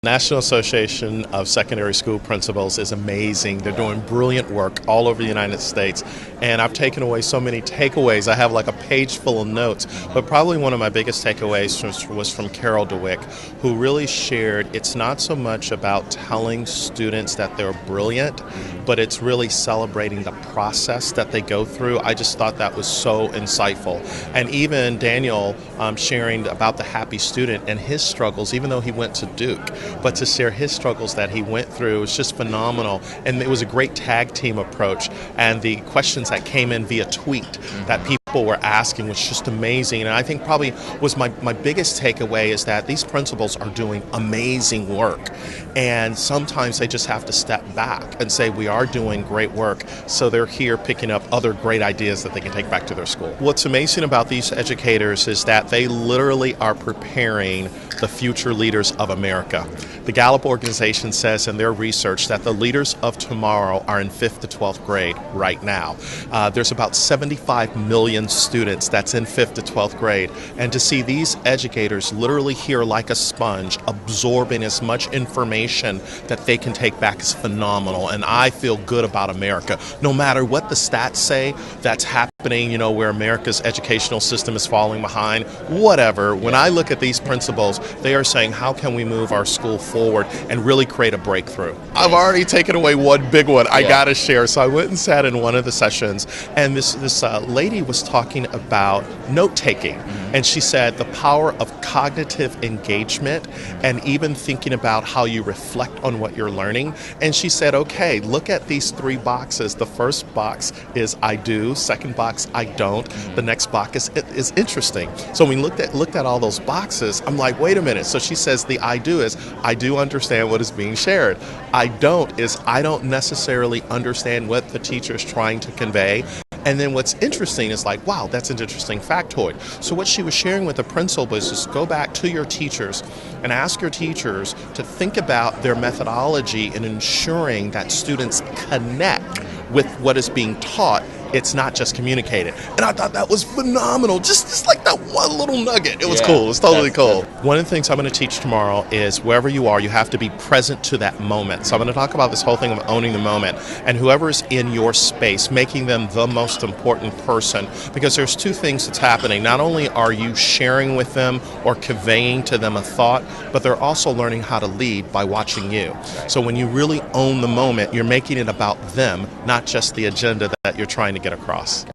National Association of Secondary School Principals is amazing. They're doing brilliant work all over the United States, and I've taken away so many takeaways. I have like a page full of notes, but probably one of my biggest takeaways was from Carol DeWick, who really shared it's not so much about telling students that they're brilliant, but it's really celebrating the process that they go through. I just thought that was so insightful. And even Daniel sharing about the happy student and his struggles, even though he went to Duke, but to share his struggles that he went through was just phenomenal. And it was a great tag team approach. And the questions that came in via tweet that people were asking was just amazing. And I think probably was my biggest takeaway is that these principals are doing amazing work. And sometimes they just have to step back and say, we are doing great work. So they're here picking up other great ideas that they can take back to their school. What's amazing about these educators is that they literally are preparing the future leaders of America. The Gallup organization says in their research that the leaders of tomorrow are in 5th to 12th grade right now. There's about 75 million students that's in 5th to 12th grade. And to see these educators literally here like a sponge, absorbing as much information that they can take back is phenomenal. And I feel good about America. No matter what the stats say that's happening, where America's educational system is falling behind, whatever. When I look at these principals, they are saying, how can we move our school forward and really create a breakthrough? I've already taken away one big one I gotta share. So I went and sat in one of the sessions, and this lady was talking about note-taking. And she said the power of cognitive engagement and even thinking about how you reflect on what you're learning. And she said, okay, look at these 3 boxes. The first box is I do, second box I don't, the next box is interesting. So when we looked at all those boxes, I'm like, wait a minute. So she says the I do is I do understand what is being shared. I don't is I don't necessarily understand what the teacher is trying to convey. And then what's interesting is like, wow, that's an interesting factoid. So what she was sharing with the principal is just go back to your teachers and ask your teachers to think about their methodology in ensuring that students connect with what is being taught. It's not just communicated. And I thought that was phenomenal. Just like that one little nugget. It was cool. It was totally cool. One of the things I'm going to teach tomorrow is wherever you are, you have to be present to that moment. So I'm going to talk about this whole thing of owning the moment. And whoever's in your space, making them the most important person. Because there's 2 things that's happening. Not only are you sharing with them or conveying to them a thought, but they're also learning how to lead by watching you. So when you really own the moment, you're making it about them, not just the agenda that you're trying to get across.